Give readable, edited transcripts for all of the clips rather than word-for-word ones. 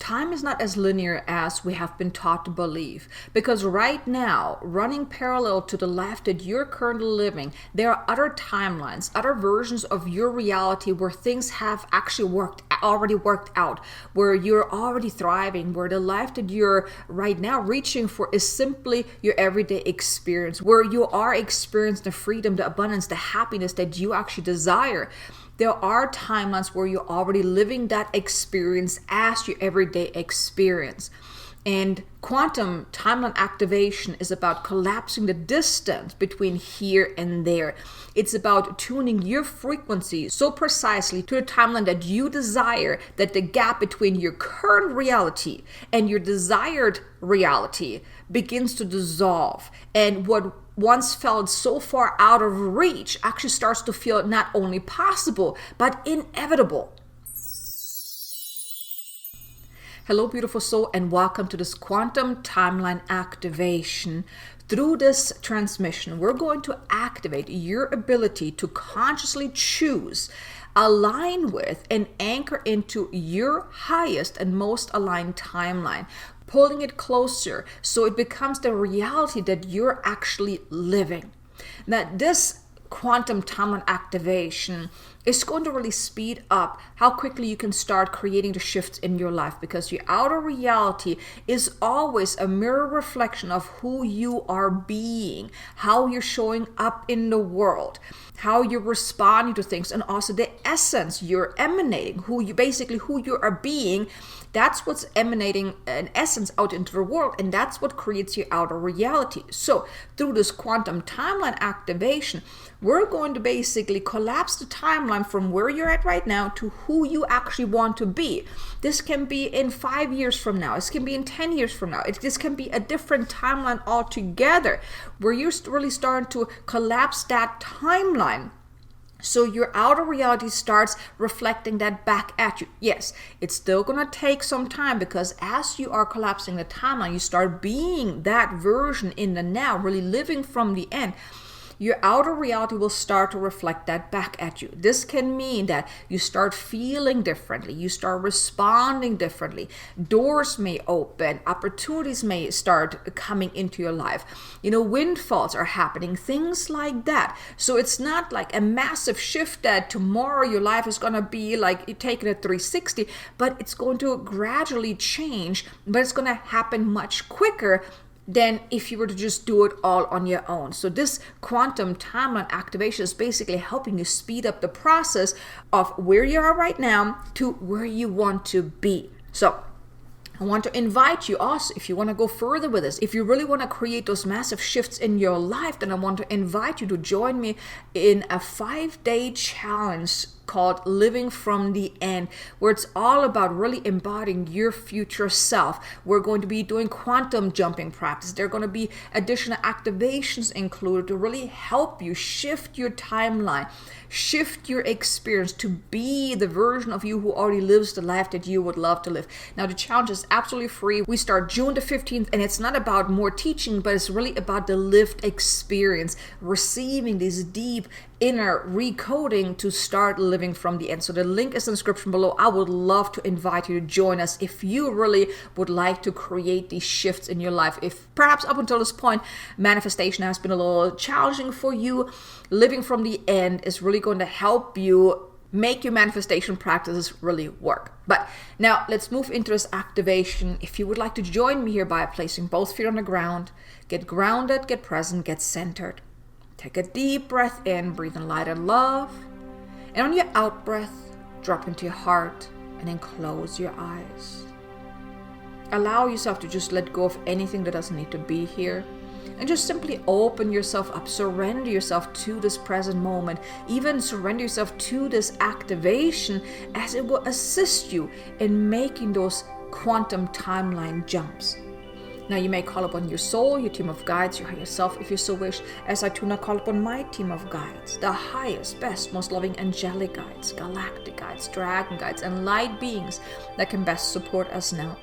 time is not as linear as we have been taught to believe. Because right now, running parallel to the life that you're currently living, there are other timelines, other versions of your reality where things have actually already worked out, where you're already thriving, where the life that you're right now reaching for is simply your everyday experience, where you are experiencing the freedom, the abundance, the happiness that you actually desire. There are timelines where you're already living that experience as your everyday experience. And quantum timeline activation is about collapsing the distance between here and there. It's about tuning your frequency so precisely to the timeline that you desire, that the gap between your current reality and your desired reality begins to dissolve. And what once felt so far out of reach actually starts to feel not only possible, but inevitable. Hello, beautiful soul, and welcome to this quantum timeline activation. Through this transmission, we're going to activate your ability to consciously choose, align with, and anchor into your highest and most aligned timeline, pulling it closer so it becomes the reality that you're actually living. Now, this quantum timeline activation is going to really speed up how quickly you can start creating the shifts in your life, because your outer reality is always a mirror reflection of who you are being, how you're showing up in the world, how you're responding to things, and also the essence you're emanating, who you are being. That's what's emanating an essence out into the world, and that's what creates your outer reality. So through this quantum timeline activation, we're going to basically collapse the timeline from where you're at right now to who you actually want to be. This can be in 5 years from now. This can be in 10 years from now. This can be a different timeline altogether, where you're really starting to collapse that timeline. So your outer reality starts reflecting that back at you. Yes, it's still going to take some time, because as you are collapsing the timeline, you start being that version in the now, really living from the end. Your outer reality will start to reflect that back at you. This can mean that you start feeling differently, you start responding differently, doors may open, opportunities may start coming into your life, windfalls are happening, things like that. So it's not like a massive shift that tomorrow your life is going to be like you taking a 360, but it's going to gradually change, but it's going to happen much quicker than if you were to just do it all on your own. So this quantum timeline activation is basically helping you speed up the process of where you are right now to where you want to be. So I want to invite you also, if you want to go further with this, if you really want to create those massive shifts in your life, then I want to invite you to join me in a 5-day challenge called Living from the End, where it's all about really embodying your future self. We're going to be doing quantum jumping practice. There are going to be additional activations included to really help you shift your timeline, shift your experience to be the version of you who already lives the life that you would love to live. Now, the challenge is absolutely free. We start June the 15th, and it's not about more teaching, but it's really about the lived experience, receiving these deep inner recoding to start living from the end. So the link is in the description below. I would love to invite you to join us if you really would like to create these shifts in your life. If perhaps up until this point manifestation has been a little challenging for you, living from the end is really going to help you make your manifestation practices really work. But now let's move into this activation. If you would like to join me here by placing both feet on the ground, get grounded, get present, get centered. Take a deep breath in, breathe in light and love. And on your out breath, drop into your heart and then close your eyes. Allow yourself to just let go of anything that doesn't need to be here. And just simply open yourself up, surrender yourself to this present moment, even surrender yourself to this activation, as it will assist you in making those quantum timeline jumps. Now you may call upon your soul, your team of guides, your higher self if you so wish, as I too now call upon my team of guides, the highest, best, most loving angelic guides, galactic guides, dragon guides, and light beings that can best support us now.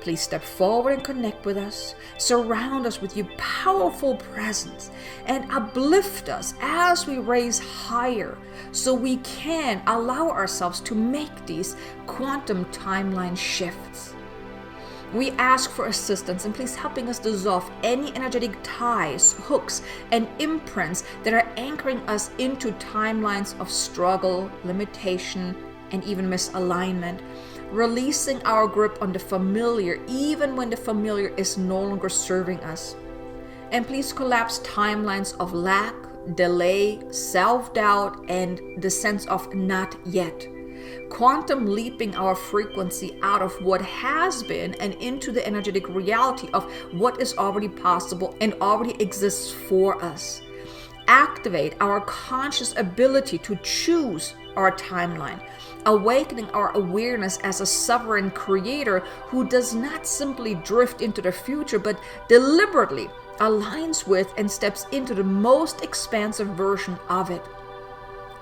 Please step forward and connect with us. Surround us with your powerful presence and uplift us as we raise higher, so we can allow ourselves to make these quantum timeline shifts. We ask for assistance, and please helping us dissolve any energetic ties, hooks, and imprints that are anchoring us into timelines of struggle, limitation, and even misalignment. Releasing our grip on the familiar, even when the familiar is no longer serving us. And please collapse timelines of lack, delay, self-doubt, and the sense of not yet. Quantum leaping our frequency out of what has been and into the energetic reality of what is already possible and already exists for us. Activate our conscious ability to choose our timeline, awakening our awareness as a sovereign creator who does not simply drift into the future, but deliberately aligns with and steps into the most expansive version of it.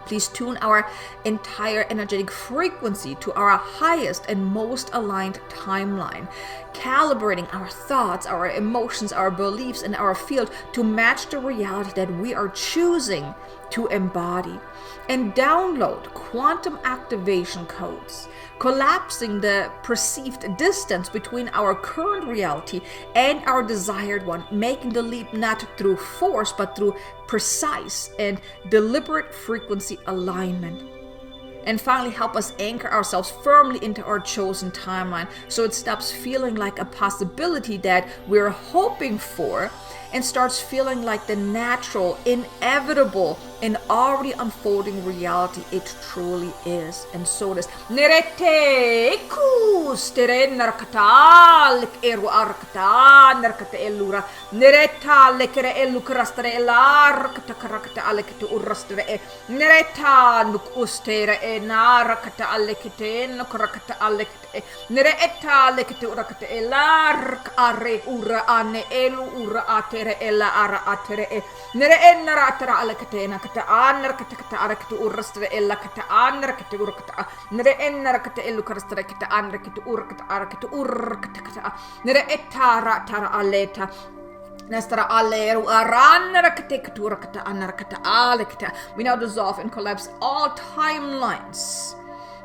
Please tune our entire energetic frequency to our highest and most aligned timeline, calibrating our thoughts, our emotions, our beliefs, and our field to match the reality that we are choosing to embody. And download quantum activation codes, collapsing the perceived distance between our current reality and our desired one, making the leap not through force but through precise and deliberate frequency alignment. And finally, help us anchor ourselves firmly into our chosen timeline so it stops feeling like a possibility that we're hoping for and starts feeling like the natural, inevitable, and already unfolding reality it truly is. And so it is. Nerete kustere narkata lek eru arkata narkata elura nereta lekere elukrastere elarkata karakata alekete urastere nereta nuk ustere e narakata alekete nokrakata alekete nereta lekete urakata elark are ura ane elu ura atere ela ara atere e nere enara atara alekete nakata anar kata kata arakete urastere ela kata anar kete urakata nere enara kata elu krastere kata anar kete urakata arakete urkata kata nere etara tara aleta Nestara aleru aranara katektura kata anarakata alekata. We now dissolve and collapse all timelines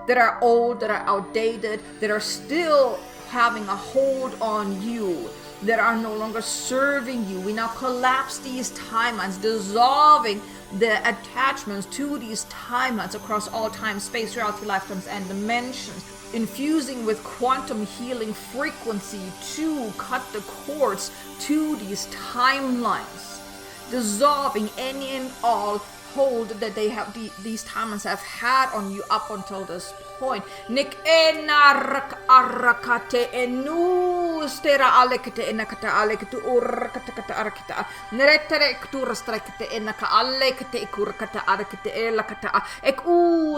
that are old, that are outdated, that are still having a hold on you, that are no longer serving you. We now collapse these timelines, dissolving the attachments to these timelines across all time, space, reality, lifetimes, and dimensions, infusing with quantum healing frequency to cut the cords to these timelines, dissolving any and all hold that they have these timelines have had on you up until this point. Nik enarak arakate enu stera alekete enakata alekete urakata kata arakata neretere kturastrakete enaka alekete ikurakata arakete elakata ek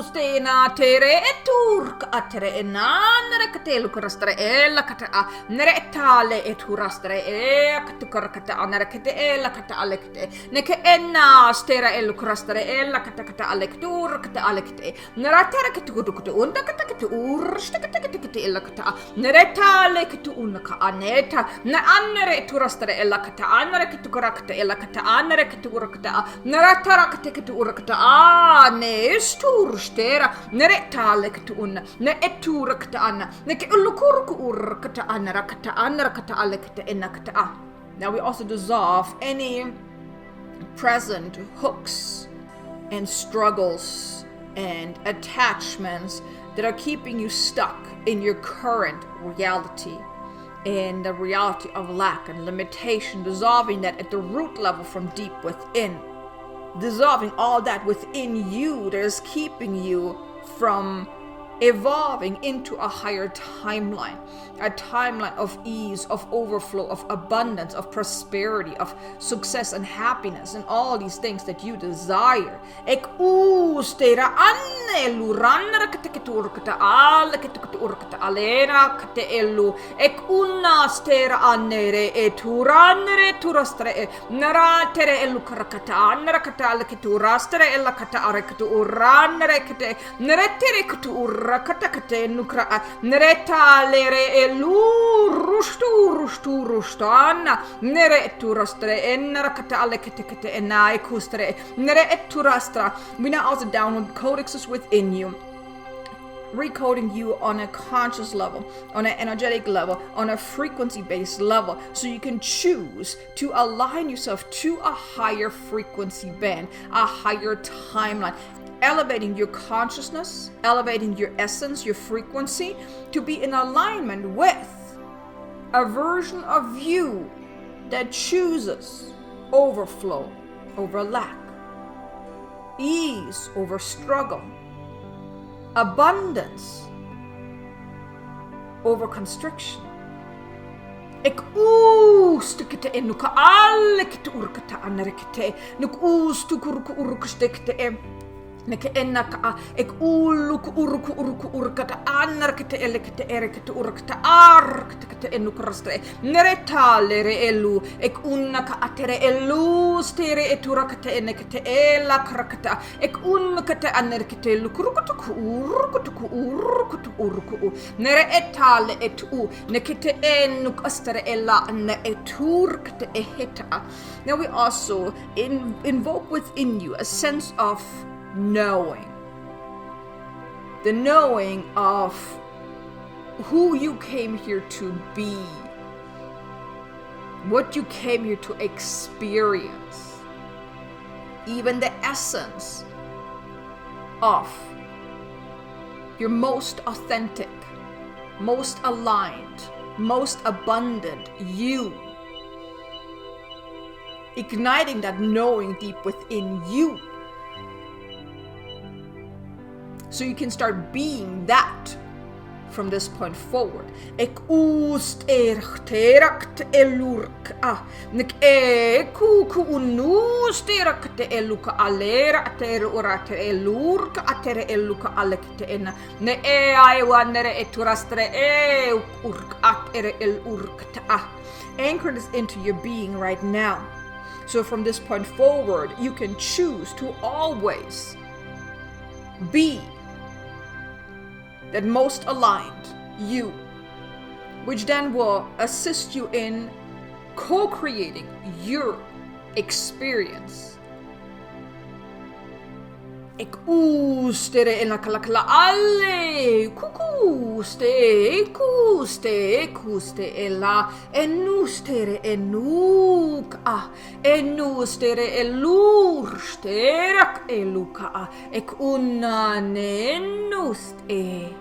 stena tere eturk atere enanerekate lukurastre elakata neretale eturastre ekatukarakata anarekete elakata alekete neke enna stera elukurastre ella kata kata alektur kata alekte neratara kata kutu unda kata kata ursta kata kata kata ella kata nereta lektu unaka aneta na annere turastere ella kata annere kata kurakta ella kata annere kata urakta neratara kata kata urakta ne sturstera nereta lektu unna ne eturakta anna neke ulukurku urakta annera kata alekte enakta. Now we also dissolve any present hooks and struggles and attachments that are keeping you stuck in your current reality, in the reality of lack and limitation, dissolving that at the root level from deep within, dissolving all that within you that is keeping you from evolving into a higher timeline, a timeline of ease, of overflow, of abundance, of prosperity, of success and happiness, and all these things that you desire. Ek stera anne luranna kateketurkata al ketukurkata alena kate elu ek unna stera annere eturanere turastre naratere elu karakata anrakata alketurastre ella kata arekatu uranere kate neretere kutu Rakatakate nukra nereta lere elu rushtuana nere eturastre enrakata alekete enai kustre nere eturastra. We now also download codexes within you, recoding you on a conscious level, on an energetic level, on a frequency-based level, so you can choose to align yourself to a higher frequency band, a higher timeline, elevating your consciousness, elevating your essence, your frequency, to be in alignment with a version of you that chooses overflow over lack, ease over struggle, abundance over constriction. Ik oostukete en nuka alekete urkata anerekete nuk oostukurku urkustekte neke enaka ek uluk urku urkata anerkete elekete erekete urkata arkete enukraste neretalere elu ek unnaka atere elu stere eturakate enekete ela krakata ek unnakate anerkete lukurukutuku urku nere etale etu nekete enuk astere ela ne eturkate eheta. Now we also invoke within you a sense of knowing, the knowing of who you came here to be, what you came here to experience, even the essence of your most authentic, most aligned, most abundant you, igniting that knowing deep within you, so you can start being that from this point forward. Ek oost terakt elurk nek ku unus terakt eluka alera ter orat elurk atere eluka alekte ena ne ai wanere eturastre urk atere elurk anchor this into your being right now. So from this point forward, you can choose to always be that most aligned you, which then will assist you in co-creating your experience. Ik oostere en la kalakala alle kuste ela enustere enuk enustere elursterak eluka ek unanenust e.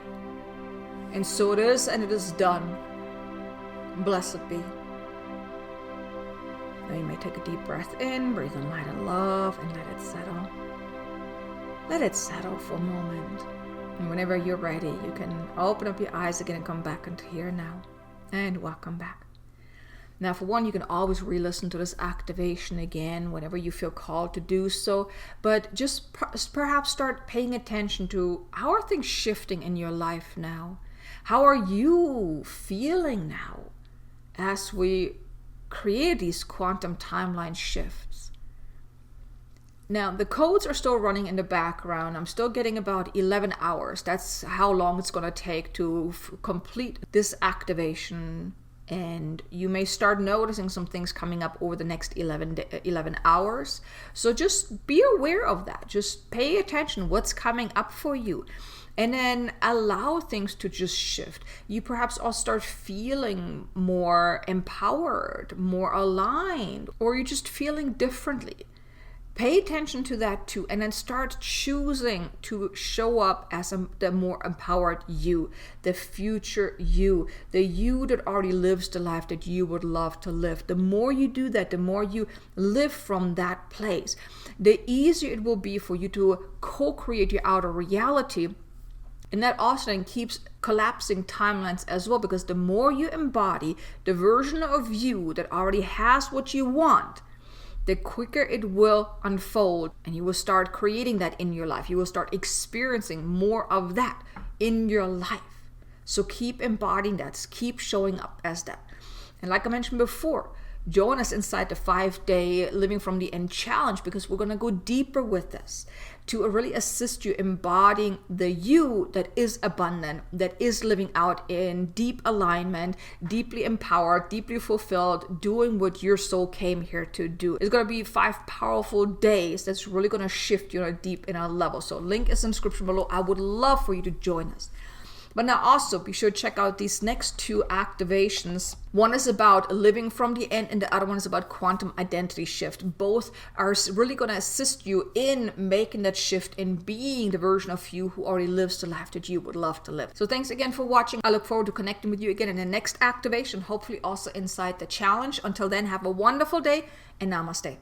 And so it is, and it is done. Blessed be. Now you may take a deep breath in, breathe in light and love, and let it settle. Let it settle for a moment. And whenever you're ready, you can open up your eyes again and come back into here now. And welcome back. Now, for one, you can always re-listen to this activation again whenever you feel called to do so. But just perhaps start paying attention to how are things shifting in your life now? How are you feeling now as we create these quantum timeline shifts? Now, the codes are still running in the background. I'm still getting about 11 hours. That's how long it's going to take to complete this activation. And you may start noticing some things coming up over the next 11 hours. So just be aware of that. Just pay attention what's coming up for you. And then allow things to just shift. You perhaps all start feeling more empowered, more aligned, or you're just feeling differently. Pay attention to that too, and then start choosing to show up as the more empowered you, the future you, the you that already lives the life that you would love to live. The more you do that, the more you live from that place, the easier it will be for you to co-create your outer reality. And that also then keeps collapsing timelines as well, because the more you embody the version of you that already has what you want, the quicker it will unfold, and you will start creating that in your life. You will start experiencing more of that in your life. So keep embodying that, keep showing up as that. And like I mentioned before, join us inside the 5-day Living from the End challenge, because we're going to go deeper with this. to really assist you embodying the you that is abundant, that is living out in deep alignment, deeply empowered, deeply fulfilled, doing what your soul came here to do. It's going to be 5 powerful days that's really going to shift you on a deep inner level. So link is in the description below. I would love for you to join us. But now also be sure to check out these next 2 activations. One is about living from the end and the other one is about quantum identity shift. Both are really going to assist you in making that shift, in being the version of you who already lives the life that you would love to live. So thanks again for watching. I look forward to connecting with you again in the next activation, hopefully also inside the challenge. Until then, have a wonderful day and namaste.